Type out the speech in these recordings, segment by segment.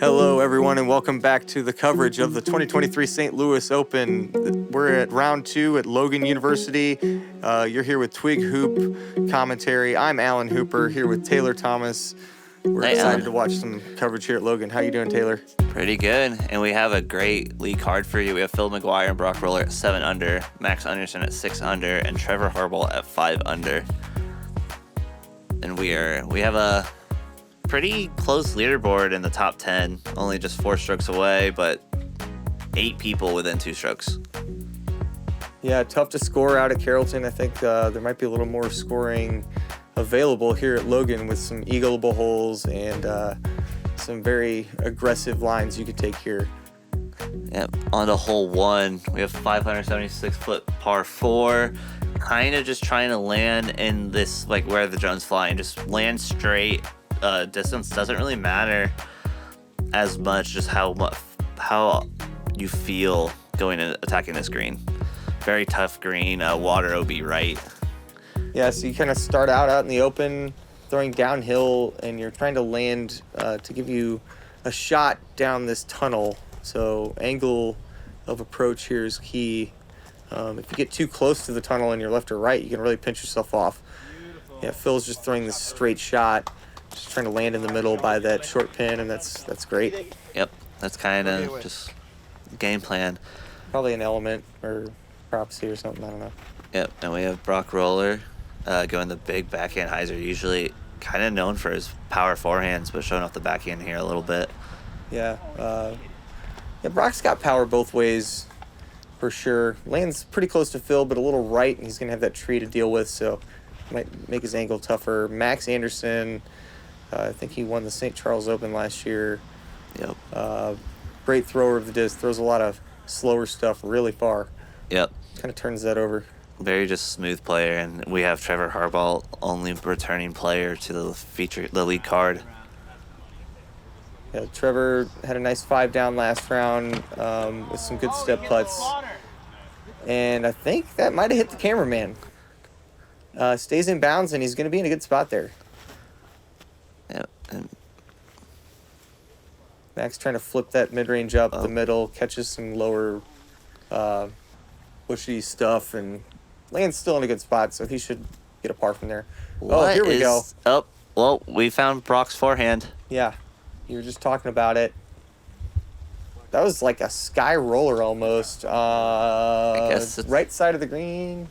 Hello, everyone, and welcome back to the coverage of the 2023 St. Louis Open. We're at round 2 at Logan University. You're here with Twig Hoop commentary. I'm Alan Hooper, here with Taylor Thomas. We're excited to watch some coverage here at Logan. How you doing, Taylor? Pretty good, and we have a great league card for you. We have Phil McGuire and Brock Rohler at 7 under, Max Anderson at 6 under, and Trevor Harbolt at 5 under. And we have a pretty close leaderboard in the top 10, only just 4 strokes away, but 8 people within 2 strokes. Yeah, tough to score out at Carrollton. I think there might be a little more scoring available here at Logan with some eagleable holes and some very aggressive lines you could take here. Yep, on to hole 1, we have 576-foot par 4. Kind of just trying to land in this, like where the drone's flying, just land straight. Distance doesn't really matter as much, just how you feel going and attacking this green. Very tough green, water OB right. Yeah, so you kind of start out in the open, throwing downhill, and you're trying to land to give you a shot down this tunnel. So angle of approach here is key. If you get too close to the tunnel and you're left or right, you can really pinch yourself off. Yeah, Phil's just throwing this straight shot, just trying to land in the middle by that short pin, and that's great. Yep, that's kind of just game plan. Probably an element or prophecy or something, I don't know. Yep, and we have Brock Rohler going the big backhand hyzer, usually kind of known for his power forehands, but showing off the backhand here a little bit. Yeah, Brock's got power both ways. For sure. Lands pretty close to Phil, but a little right, and he's going to have that tree to deal with, so might make his angle tougher. Max Anderson, I think he won the St. Charles Open last year. Yep. Great thrower of the disc. Throws a lot of slower stuff really far. Yep. Kind of turns that over. Very just smooth player, and we have Trevor Harbolt, only returning player to the league card. Yeah, Trevor had a nice 5 down last round with some good step putts. And I think that might have hit the cameraman. Stays in bounds, and he's going to be in a good spot there. Yep. And Max trying to flip that mid-range up the middle, catches some lower bushy stuff, and lands still in a good spot, so he should get a par from there. Here we go. Oh, well, we found Brock's forehand. Yeah. You were just talking about it. That was like a sky roller almost. I guess it's right side of the green.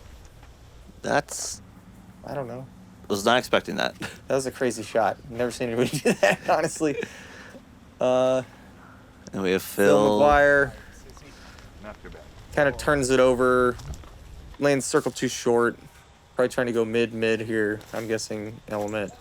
I don't know. Was not expecting that. That was a crazy shot. Never seen anybody do that, honestly. And we have Phil McGuire. Kind of turns it over. Lands circle too short. Probably trying to go mid here. I'm guessing element.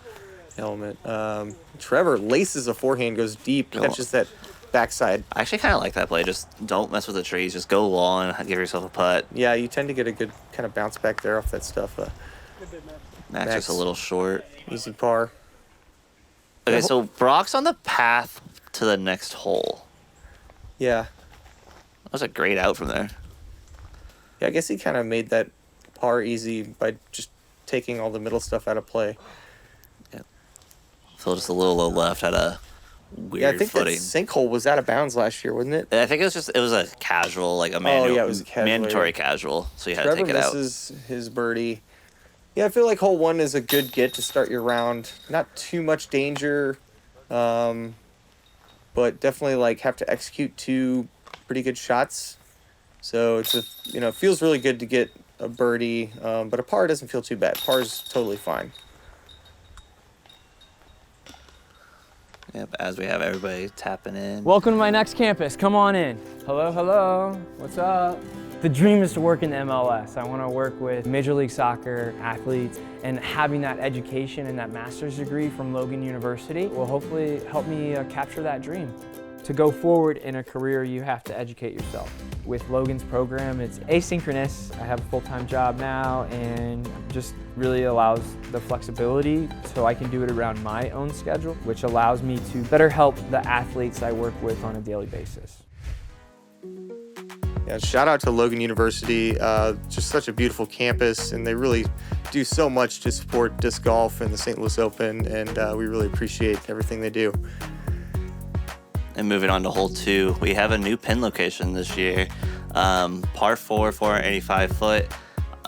Trevor laces a forehand, goes deep, catches that backside. I actually kind of like that play. Just don't mess with the trees. Just go long and give yourself a putt. Yeah, you tend to get a good kind of bounce back there off that stuff. Max just a little short. Easy par. Okay, so Brock's on the path to the next hole. Yeah. That was a great out from there. Yeah, I guess he kind of made that par easy by just taking all the middle stuff out of play. Phil just a little low left, had a weird footing. That sinkhole was out of bounds last year, wasn't it? I think it was a casual, like a it was a casual, mandatory casual, so you had to take it out. Trevor misses his birdie. Yeah, I feel like hole 1 is a good get to start your round. Not too much danger, but definitely like have to execute 2 pretty good shots. So it's it feels really good to get a birdie, but a par doesn't feel too bad. Par's totally fine. Yep, as we have everybody tapping in. Welcome to my next campus. Come on in. Hello. What's up? The dream is to work in the MLS. I want to work with Major League Soccer athletes, and having that education and that master's degree from Logan University will hopefully help me capture that dream. To go forward in a career, you have to educate yourself. With Logan's program, it's asynchronous. I have a full-time job now, and just really allows the flexibility so I can do it around my own schedule, which allows me to better help the athletes I work with on a daily basis. Yeah, shout out to Logan University. Just such a beautiful campus, and they really do so much to support disc golf and the St. Louis Open, and we really appreciate everything they do. And moving on to hole 2, we have a new pin location this year. Par 4, 485 foot.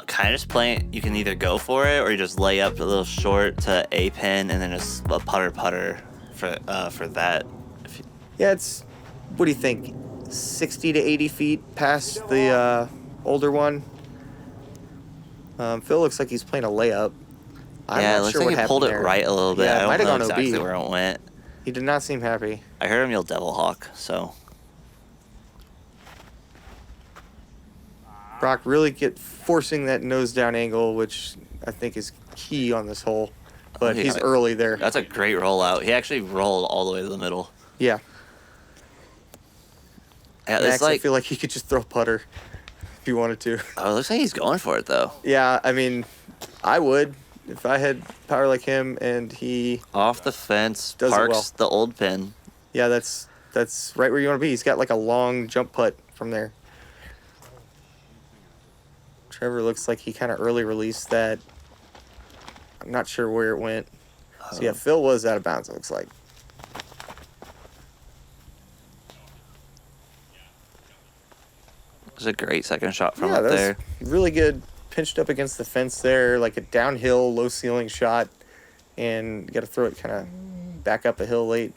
Kind of just playing, you can either go for it or you just lay up a little short to a pin and then just a putter for that. Yeah, it's, what do you think, 60 to 80 feet past the older one? Phil looks like he's playing a layup. I'm Yeah, it not looks sure like what he pulled it happened there. right a little bit. Yeah, it I might don't have know gone exactly OB. where it went. He did not seem happy. I heard him yell Devil Hawk, so. Brock really forcing that nose down angle, which I think is key on this hole. But Yeah, he's early there. That's a great rollout. He actually rolled all the way to the middle. Yeah. Yeah, Max, it's like, I feel like he could just throw putter if he wanted to. oh, it looks like he's going for it, though. Yeah, I mean, I would if I had power like him, and he Off the fence, Does it parks well. the old pin. Yeah, that's right where you want to be. He's got like a long jump putt from there. Trevor looks like he kind of early released that. I'm not sure where it went. So yeah, Phil was out of bounds, it looks like. It was a great second shot from Yeah, up that there. was really good. Pinched up against the fence there, like a downhill, low ceiling shot. And you got to throw it kind of back up a hill late.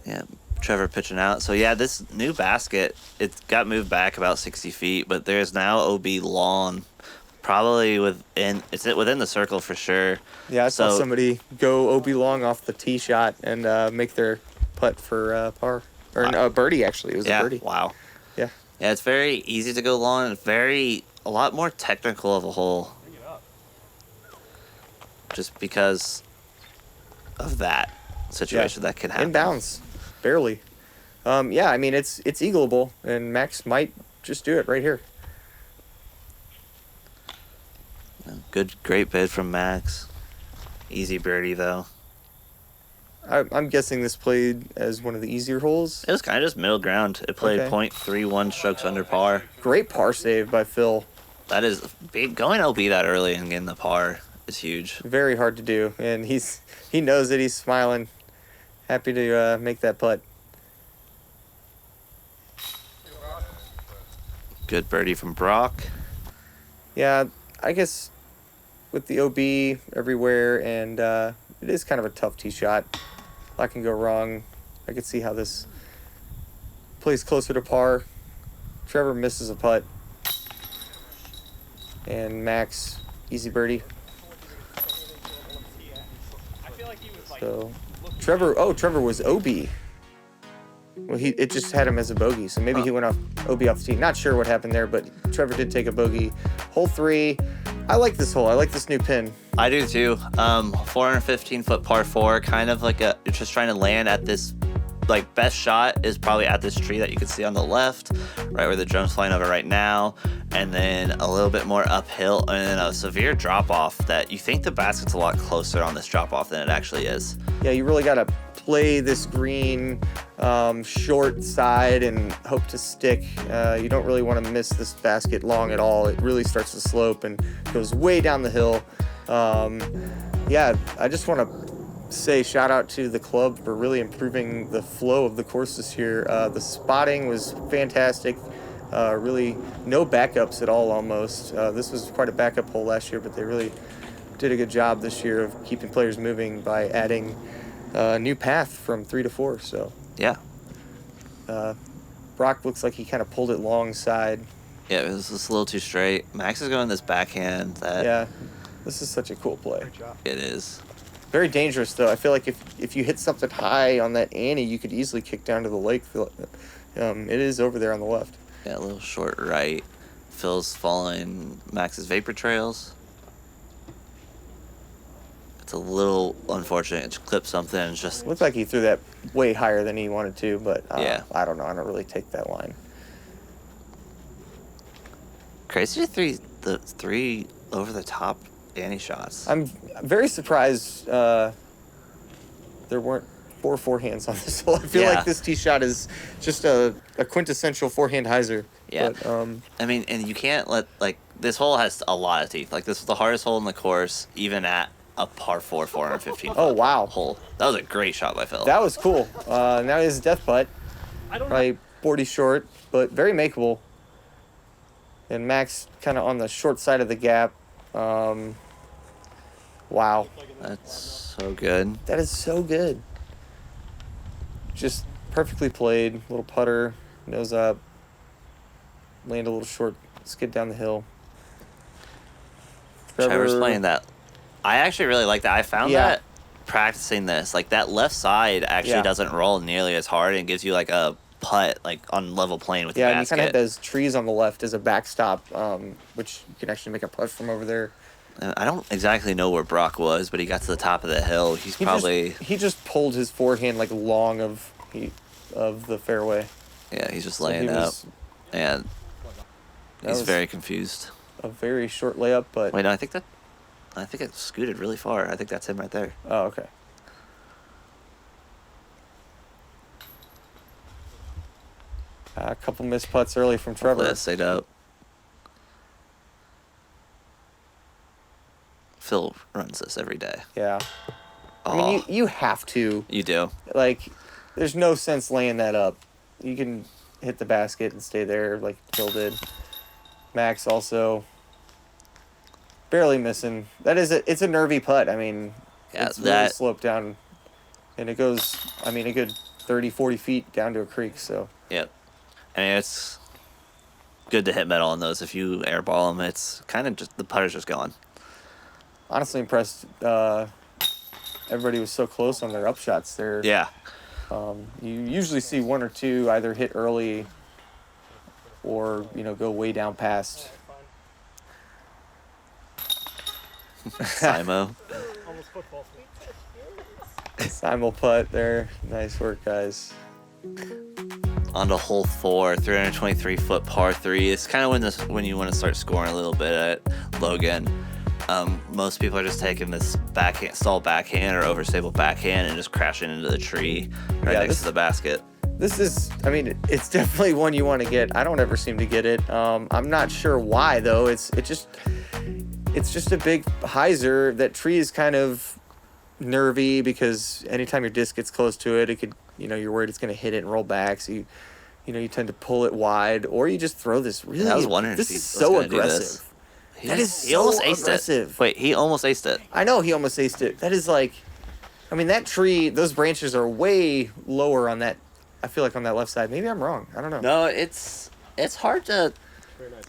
Yeah, Trevor pitching out. So yeah, this new basket, it got moved back about 60 feet, but there's now OB lawn, probably within the circle for sure. Yeah, I saw So- somebody go OB long off the tee shot and make their putt for par. Or no, birdie, actually. It was Yeah, a birdie. wow. Yeah. Yeah, it's very easy to go long and a lot more technical of a hole. Just because of that situation that could happen. In bounds. Barely. Yeah, I mean, it's eagleable, and Max might just do it right here. Great bid from Max. Easy birdie, though. I'm guessing this played as one of the easier holes. It was kind of just middle ground. It played Okay. .31 strokes under par. Great par save by Phil. That is going OB that early and getting the par is huge. Very hard to do, and he knows it. He's smiling, happy to make that putt. Good birdie from Brock. Yeah, I guess with the OB everywhere, and it is kind of a tough tee shot. A lot can go wrong. I could see how this plays closer to par. Trevor misses a putt. And Max, easy birdie. So, Trevor was OB. Well, it just had him as a bogey, so maybe he went off OB off the tee. Not sure what happened there, but Trevor did take a bogey. Hole 3, I like this hole. I like this new pin. I do too. 415-foot par 4, kind of like you're just trying to land at this, like, best shot is probably at this tree that you can see on the left, right where the drone's flying over right now, and then a little bit more uphill, and then a severe drop-off that you think the basket's a lot closer on this drop-off than it actually is. Yeah, you really got to play this green short side and hope to stick. You don't really want to miss this basket long at all. It really starts to slope and goes way down the hill. Yeah, I just want to say shout out to the club for really improving the flow of the course this year. The spotting was fantastic. Really no backups at all almost. This was quite a backup hole last year, but they really did a good job this year of keeping players moving by adding a new path from 3 to 4. So Yeah. Brock looks like he kind of pulled it long side. Yeah, it was just a little too straight. Max is going this backhand that Yeah, this is such a cool play. it is. Very dangerous though. I feel like if you hit something high on that Annie, you could easily kick down to the lake. It is over there on the left. Yeah, a little short right. Phil's following Max's vapor trails. It's a little unfortunate. It clipped something and just Looked like he threw that way higher than he wanted to, but Yeah. I don't know. I don't really take that line. crazy the three over the top Danny shots. I'm very surprised there weren't 4 forehands on this hole. I feel Yeah. like this tee shot is just a quintessential forehand hyzer. Yeah. But, I mean, and you can't let, like, this hole has a lot of teeth. Like, this is the hardest hole in the course, even at a par 4, 415. Oh, wow. Hole. That was a great shot by Phil. That was cool. Now he has a death putt. Probably 40 short, but very makeable. And Max kind of on the short side of the gap. Wow. That's so good. That is so good. Just perfectly played. Little putter, nose up. Land a little short, skid down the hill. Trevor's playing that. I actually really like that. I found Yeah. that practicing this, like that left side actually Yeah. doesn't roll nearly as hard and gives you like a putt, like on level plane with Yeah, the and you basket. kind of have those trees on the left as a backstop, which you can actually make a putt from over there. I don't exactly know where Brock was, but he got to the top of the hill. He's probably He just pulled his forehand like long of the fairway. yeah, he's just So laying he up, was- and That he's was- very confused. A very short layup, but Wait, no, I think it scooted really far. I think that's him right there. oh, okay. A couple missed putts early from Trevor. Let's stayed up. Phil runs this every day. Yeah. Oh, I mean, you have to. you do. Like, there's no sense laying that up. You can hit the basket and stay there like Phil did. Max also barely missing. It's a nervy putt. I mean, Yeah, it's really sloped down. And it goes, I mean, a good 30, 40 feet down to a creek, so. Yep. I mean, it's good to hit metal on those. If you airball them, it's kind of just the putter's just going. Honestly impressed. Everybody was so close on their upshots there. Yeah. You usually see one or two either hit early or, go way down past. Simo. Simul putt there. Nice work, guys. On to hole 4, 323-foot par 3. It's kind of when you want to start scoring a little bit at Logan. Most people are just taking this stall backhand or overstable backhand and just crashing into the tree next to the basket. This is, I mean, it's definitely one you want to get. I don't ever seem to get it. I'm not sure why though. It's just a big hyzer. That tree is kind of nervy because anytime your disc gets close to it, it could, you're worried it's going to hit it and roll back. So you tend to pull it wide, or you just throw this really. I was wondering if this he is was so gonna do aggressive. this. He almost so aced aggressive. it. Wait, he almost aced it. I know he almost aced it. That is like, I mean, that tree, those branches are way lower on that. I feel like on that left side. Maybe I'm wrong. I don't know. No, it's hard to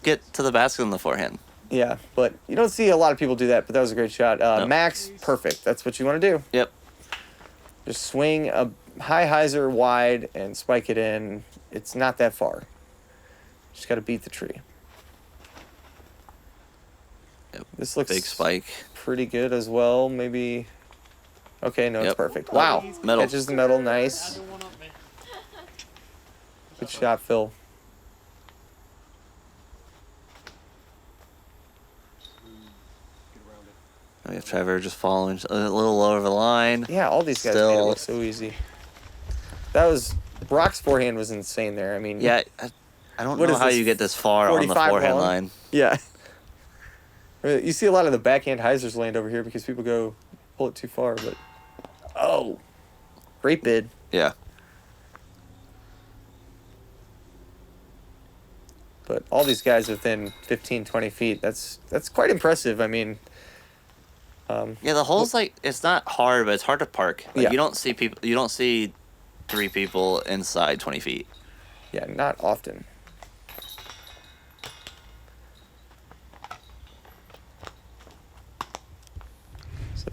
get to the basket on the forehand. Yeah, but you don't see a lot of people do that. But that was a great shot. No. Max, perfect. That's what you want to do. Yep. Just swing a high hyzer wide and spike it in. It's not that far. Just got to beat the tree. Yep. This looks Big spike. pretty good as well. Maybe. Okay, no, it's Yep. perfect. Wow. Metal. Catches the metal. Nice. Good shot, Phil. We have Trevor just following a little over the line. Yeah, all these guys made it look so easy. Brock's forehand was insane there. I mean, Yeah, I don't What know is how this, you get this far on the 45 forehand long? line. yeah. You see a lot of the backhand hyzers land over here because people go pull it too far, but oh, great bid. Yeah. But all these guys within 15, 20 feet. That's quite impressive. I mean, Yeah, the hole's like it's not hard, but it's hard to park. Like, Yeah. You don't see 3 people inside 20 feet. yeah, not often. So,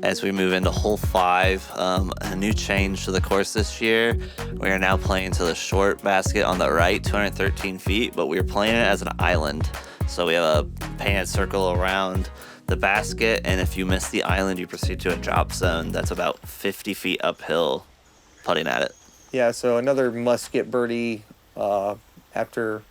As we move into hole 5, a new change to the course this year. We are now playing to the short basket on the right, 213 feet, but we're playing it as an island. So we have a painted circle around the basket, and if you miss the island, you proceed to a drop zone that's about 50 feet uphill, putting at it. yeah, so another must-get birdie after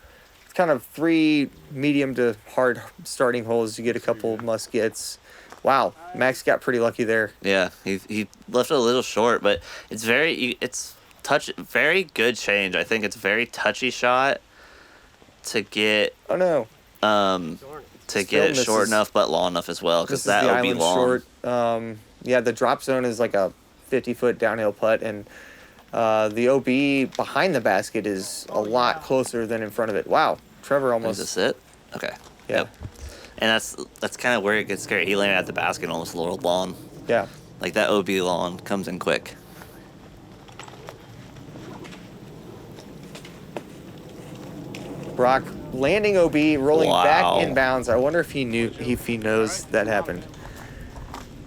kind of 3 medium to hard starting holes. You get a couple must-gets. Wow, Max got pretty lucky there. Yeah, he left it a little short, but it's very good change. I think it's a very touchy shot to get. Oh, no. to get it short enough but long enough as well, because that would be long. Short. Yeah, the drop zone is like a 50-foot downhill putt, and the OB behind the basket is a lot closer than in front of it. Wow, Trevor almost. Is this it? Okay. Yeah. Yep. And that's kind of where it gets scary. He landed at the basket almost a little long. Yeah. Like that OB long comes in quick. Brock landing OB, rolling back inbounds. I wonder if he knows that happened.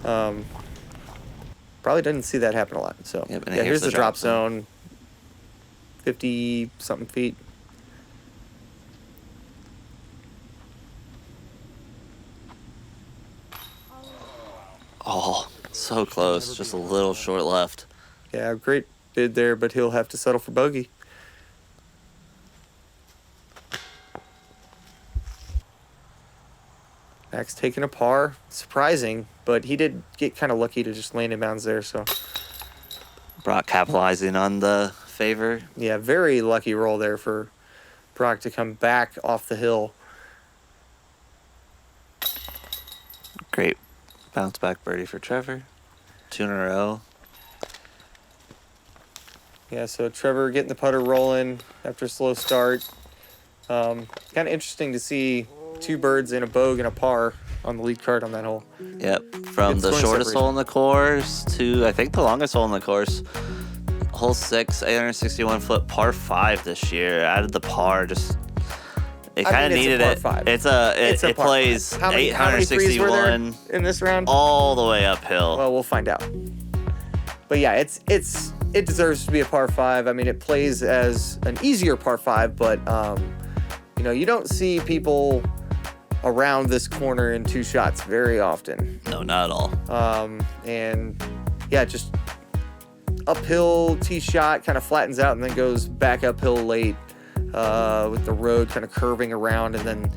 Probably didn't see that happen a lot. So yep, yeah, here's the drop zone. 50 something feet. Oh, so close. Just a little short left. Yeah, great bid there, but he'll have to settle for bogey. Max taking a par. Surprising, but he did get kind of lucky to just land inbounds there. So Brock capitalizing on the favor. Yeah, very lucky roll there for Brock to come back off the hill. Great bounce back birdie for Trevor. 2 in a row. Yeah, so Trevor getting the putter rolling after a slow start. Kind of interesting to see 2 birds and a bogey and a par on the lead card on that hole. Yep, from the shortest hole in the course to I think the longest hole in the course. Hole 6, 861-foot par 5 this year. Added the par, just it kind of needed it. It plays 861 in this round, all the way uphill. Well, we'll find out. But yeah, it deserves to be a par 5. I mean, it plays as an easier par 5, but you don't see people around this corner in 2 shots very often. No, not at all. And yeah, just uphill tee shot, kind of flattens out and then goes back uphill late with the road kind of curving around, and then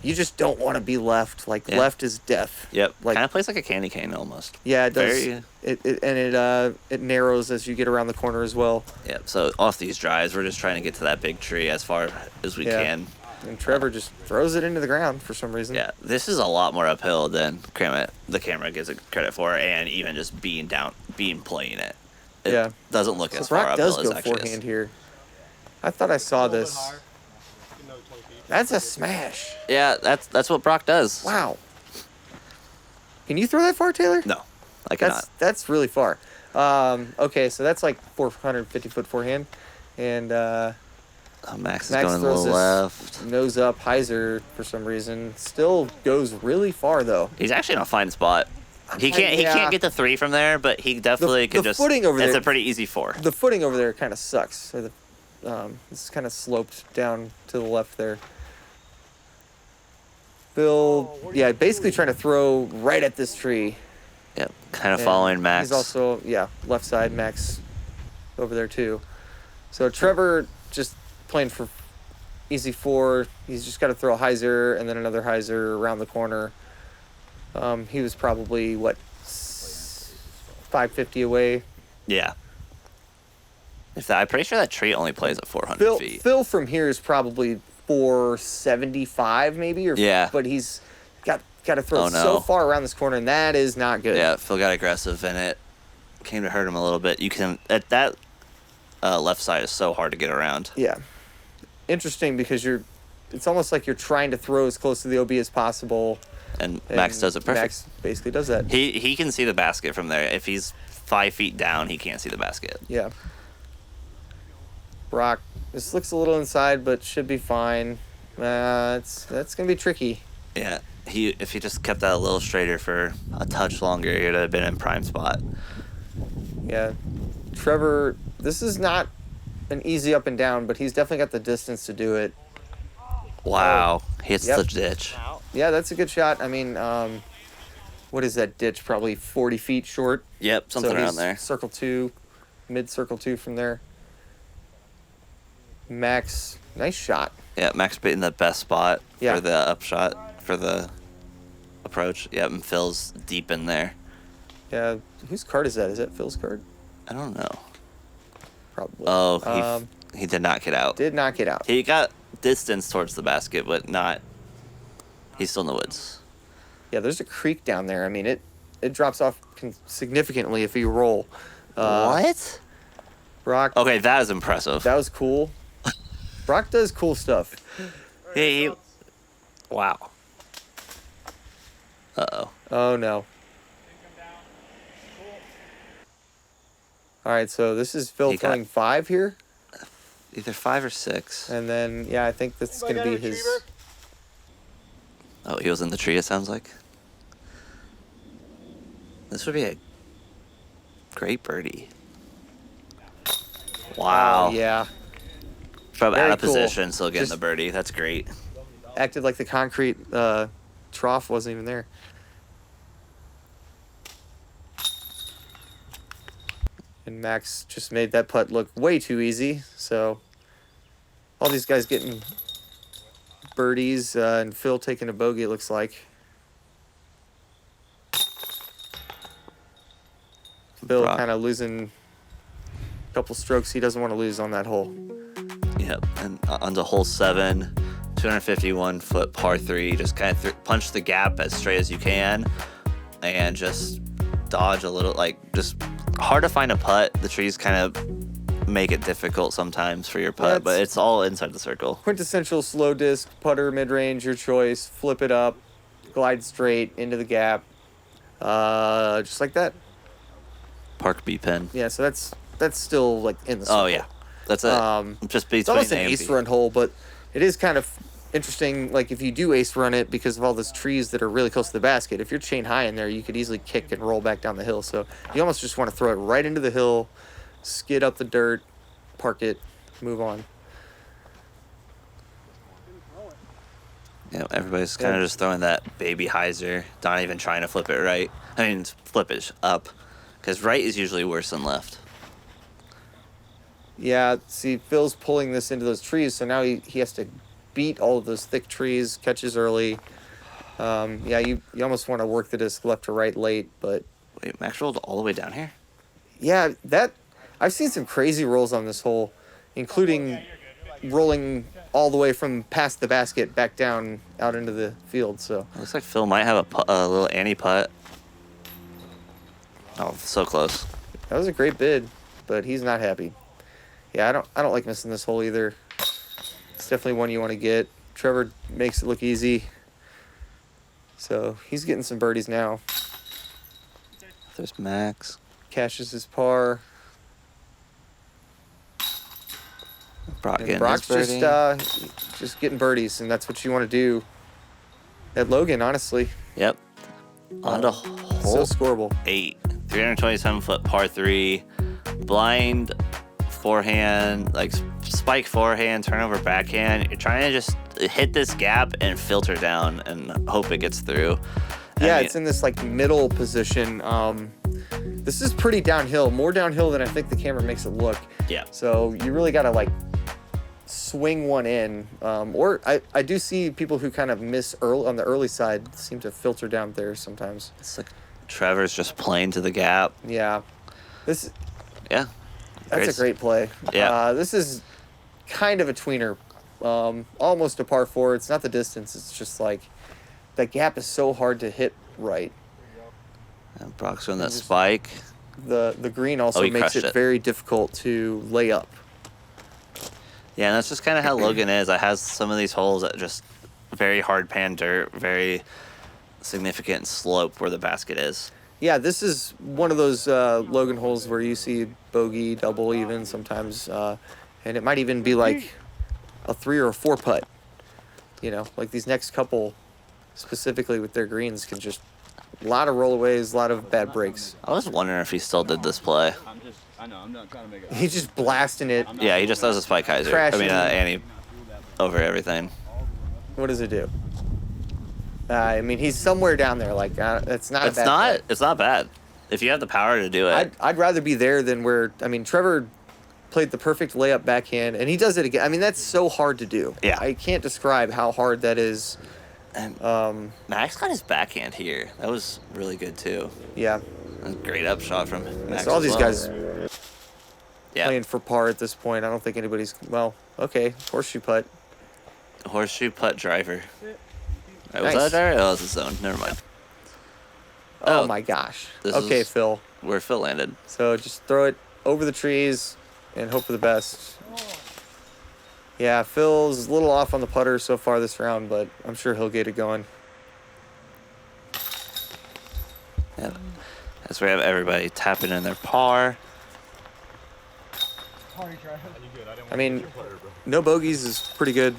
you just don't want to be left. Left is death. Yep. Kind of plays like a candy cane almost. Yeah, it does. It narrows as you get around the corner as well. Yep. So off these drives, we're just trying to get to that big tree as far as we can. And Trevor just throws it into the ground for some reason. Yeah, this is a lot more uphill than the camera gives it credit for, and even just being playing it. It doesn't look as far uphill as actually Brock does go forehand here. I thought I saw this. That's a smash. Yeah, that's what Brock does. Wow. Can you throw that far, Taylor? No, I cannot. That's really far. Okay, so that's like 450-foot forehand, and Max is going a little left. Nose up, hyzer for some reason. Still goes really far though. He's actually in a fine spot. He can't get the 3 from there, but he definitely could just. Footing over there. It's a pretty easy 4. The footing over there kind of sucks. Or it's kind of sloped down to the left there. Bill, basically trying to throw right at this tree. Yep, kind of following Max. He's also left side Max over there too. So Trevor just playing for easy 4. He's just got to throw a hyzer and then another hyzer around the corner. He was probably 550 away. Yeah. I'm pretty sure that tree only plays at 400 feet. Phil from here is probably 475 maybe, but he's got to throw so far around this corner, and that is not good. Yeah, Phil got aggressive and it came to hurt him a little bit. You can that left side is so hard to get around. Yeah. Interesting because it's almost like you're trying to throw as close to the OB as possible. And Max does it perfect. Max basically does that. He can see the basket from there. If he's 5 feet down, he can't see the basket. Yeah. Brock, this looks a little inside, but should be fine. That's gonna be tricky. Yeah. If he just kept that a little straighter for a touch longer, he would have been in prime spot. Yeah. Trevor, this is not an easy up and down, but he's definitely got the distance to do it. Wow. Hits the ditch. Yeah, that's a good shot. I mean, what is that ditch? Probably 40 feet short. Yep, something around there. Circle 2, mid-circle 2 from there. Max, nice shot. Yeah, Max beating the best spot Yeah. for the upshot, for the approach. Yep, and Phil's deep in there. Yeah, whose card is that? Is that Phil's card? I don't know. Probably. Oh, he did not get out. Did not get out. He got distance towards the basket, but not. He's still in the woods. Yeah, there's a creek down there. I mean, it drops off significantly if you roll. What? Brock. Okay, that is impressive. That was cool. Brock does cool stuff. He wow. Uh-oh. Oh, no. All right, so this is Phil throwing 5 here. Either 5 or 6. And then, yeah, I think this is going to be his... Oh, he was in the tree, it sounds like. This would be a great birdie. Wow. Oh, yeah. From Very out of cool. position, still getting Just the birdie. That's great. Acted like the concrete trough wasn't even there. And Max just made that putt look way too easy. So all these guys getting birdies and Phil taking a bogey, it looks like. Phil Brock. kind of losing a couple strokes he doesn't want to lose on that hole. Yep, and onto hole 7, 251-foot par 3. Just kind of punch the gap as straight as you can, and just dodge a little. Like, just hard to find a putt. The trees kind of make it difficult sometimes for your putt, but it's all inside the circle. Quintessential slow disc putter, mid range, your choice. Flip it up, glide straight into the gap, just like that. Park B pin. Yeah, so that's still like in the circle. Oh yeah, that's it. Just between It's almost A an and ace B. run hole, but it is kind of interesting. Like if you do ace run it because of all those trees that are really close to the basket, if you're chain high in there, you could easily kick and roll back down the hill. So you almost just want to throw it right into the hill, skid up the dirt, park it, move on. Yeah, everybody's kind of just throwing that baby hyzer, not even trying to flip it right. I mean, flip it up, because right is usually worse than left. Yeah, see, Phil's pulling this into those trees, so now he has to beat all of those thick trees, catches early. Yeah, you almost want to work the disc left to right late, but... Wait, Max rolled all the way down here? Yeah, I've seen some crazy rolls on this hole, including rolling all the way from past the basket back down out into the field, so... Looks like Phil might have a little anti-putt. Oh, so close. That was a great bid, but he's not happy. Yeah, I don't like missing this hole either. It's definitely one you want to get. Trevor makes it look easy. So he's getting some birdies now. There's Max. Cashes his par. Brock And getting Brock's his birdie. just getting birdies, and that's what you want to do at Logan, honestly. Yep. On to So hole scoreable. 8. 327-foot par 3. Blind forehand, like spike forehand, turnover backhand. You're trying to just hit this gap and filter down and hope it gets through. Yeah, I mean, it's in this like middle position. This is pretty downhill, more downhill than I think the camera makes it look. Yeah. So you really got to like swing one in. Or I do see people who kind of miss early on the early side seem to filter down there sometimes. It's like Trevor's just playing to the gap. Yeah. Yeah. That's a great play. Yeah. This is kind of a tweener. Almost a par 4. It's not the distance. It's just like that gap is so hard to hit right. And Brock's doing that spike. The green also he makes crushed it very difficult to lay up. Yeah, and that's just kind of how Logan is. I has some of these holes that just very hard pan dirt, very significant slope where the basket is. Yeah, this is one of those Logan holes where you see bogey, double even sometimes, and it might even be like a 3 or a 4 putt. You know, like these next couple, specifically with their greens, can just a lot of rollaways, a lot of bad breaks. I was wondering if he still did this play. I'm not trying to make it. He's just blasting it. Yeah, he just does a spike hyzer. Crashing. Annie over everything. What does it do? I mean, he's somewhere down there. Like, it's not. It's a bad not. play. It's not bad. If you have the power to do it. I'd rather be there than where. I mean, Trevor played the perfect layup backhand, and he does it again. I mean, that's so hard to do. Yeah. I can't describe how hard that is. And Max got his backhand here. That was really good too. Yeah. A great upshot from Max. So all as these well. guys Yeah. playing for par at this point. I don't think anybody's. Well, okay, horseshoe putt. Horseshoe putt driver. Right, was Nice. that a driver? Oh, it was a zone. Never mind. Oh my gosh. This Okay, is- Phil. Where Phil landed. So just throw it over the trees and hope for the best. Yeah, Phil's a little off on the putter so far this round, but I'm sure he'll get it going. Yeah. As we have everybody tapping in their par. I mean, no bogeys is pretty good.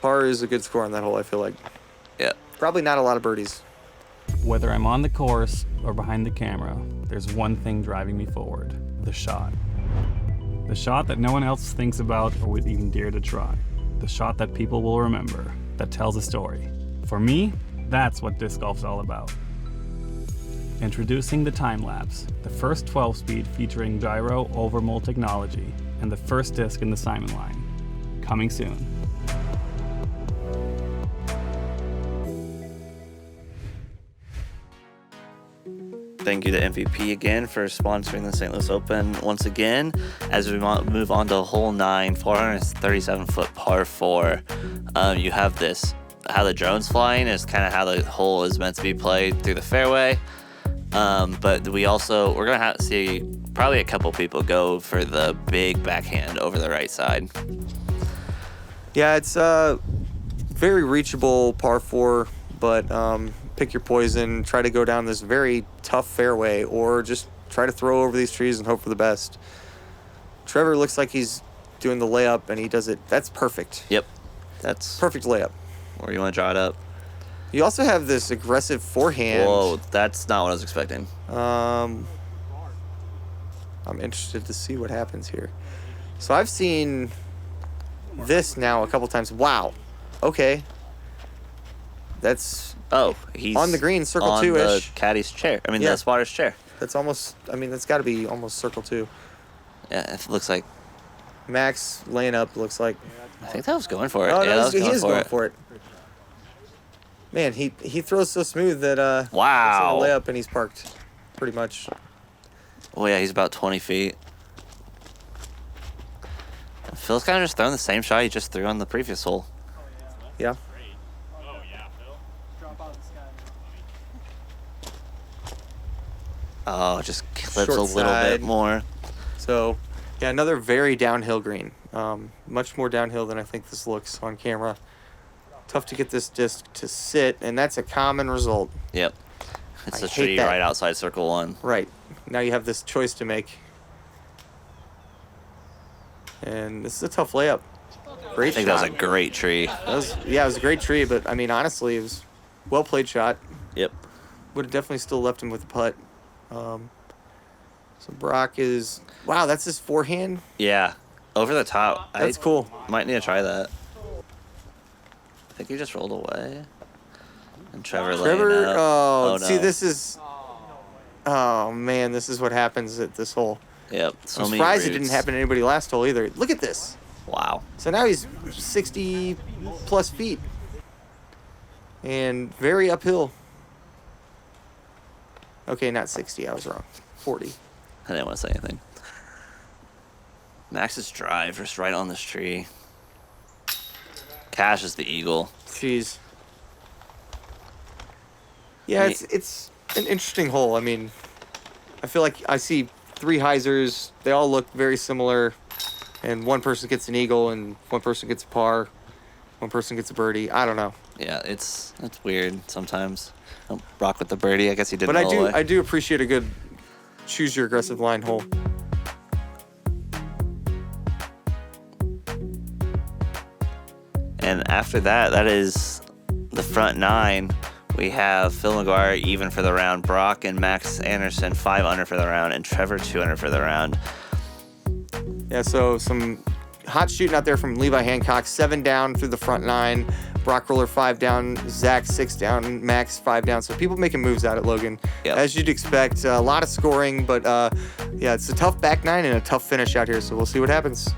Par is a good score on that hole, I feel like. Yeah. Probably not a lot of birdies. Whether I'm on the course or behind the camera, there's one thing driving me forward: the shot. The shot that no one else thinks about or would even dare to try. The shot that people will remember, that tells a story. For me, that's what disc golf's all about. Introducing the time lapse, the first 12-speed featuring gyro over mole technology, and the first disc in the Simon line. Coming soon. Thank you to MVP again for sponsoring the St. Louis Open once again. As we move on to hole 9, 437-foot par 4, you have this. How the drone's flying is kind of how the hole is meant to be played through the fairway. But we're gonna have to see probably a couple people go for the big backhand over the right side. Yeah, it's very reachable par 4, but pick your poison. Try to go down this very tough fairway, or just try to throw over these trees and hope for the best. Trevor looks like he's doing the layup, and he does it. That's perfect. Yep, that's Perfect layup. where you want to draw it up. You also have this aggressive forehand. Whoa, that's not what I was expecting. I'm interested to see what happens here. So I've seen this now a couple times. Wow. Okay. That's Oh, he's on the green, circle on 2-ish. the caddy's chair. I mean, Yeah. the spotter's chair. That's almost, I mean, that's got to be almost circle 2. Yeah, it looks like. Max laying up, looks like. I think that was going for it. Oh, yeah, no, that was he going is for going it. for it. Man, he throws so smooth that Wow. it's a layup and he's parked, pretty much. Oh yeah, he's about 20 feet. Phil's kind of just throwing the same shot he just threw on the previous hole. Yeah. Oh, just clips Short a little side. bit more. So, yeah, another very downhill green. Much more downhill than I think this looks on camera. Tough to get this disc to sit, and that's a common result. Yep. It's I a hate tree that. right outside circle 1. Right. Now you have this choice to make. And this is a tough layup. Great I think shot. that was a great tree. It was a great tree, but I mean, honestly, it was well played shot. Yep. Would have definitely still left him with the putt. So Brock is, wow, that's his forehand. Yeah. Over the top. That's I cool. might need to try that. I think he just rolled away. And Trevor laying Trevor, up. oh, no. see, this is, oh man, this is what happens at this hole. Yep. I'm So many surprised it didn't roots. happen to anybody last hole either. Look at this. Wow. So now he's 60 plus feet. And very uphill. Okay, not 60, I was wrong. 40. I didn't want to say anything. Max's drive just right on this tree. Cash is the eagle. Jeez. Yeah, Hey. it's an interesting hole. I mean, I feel like I see 3 hyzers. They all look very similar. And one person gets an eagle and one person gets a par. One person gets a birdie. I don't know. Yeah, it's weird sometimes. Rock with the birdie. I guess he didn't But roll away. I do appreciate a good choose your aggressive line hole. And after that, that is the front 9. We have Phil McGuire even for the round, Brock and Max Anderson 5 under for the round, and Trevor 2 under for the round. Yeah, so some hot shooting out there from Levi Hancock. 7 down through the front 9. Brock Rohler 5 down. Zach 6 down. Max 5 down. So people making moves out at Logan. Yep. As you'd expect. A lot of scoring, but yeah, it's a tough back 9 and a tough finish out here. So we'll see what happens.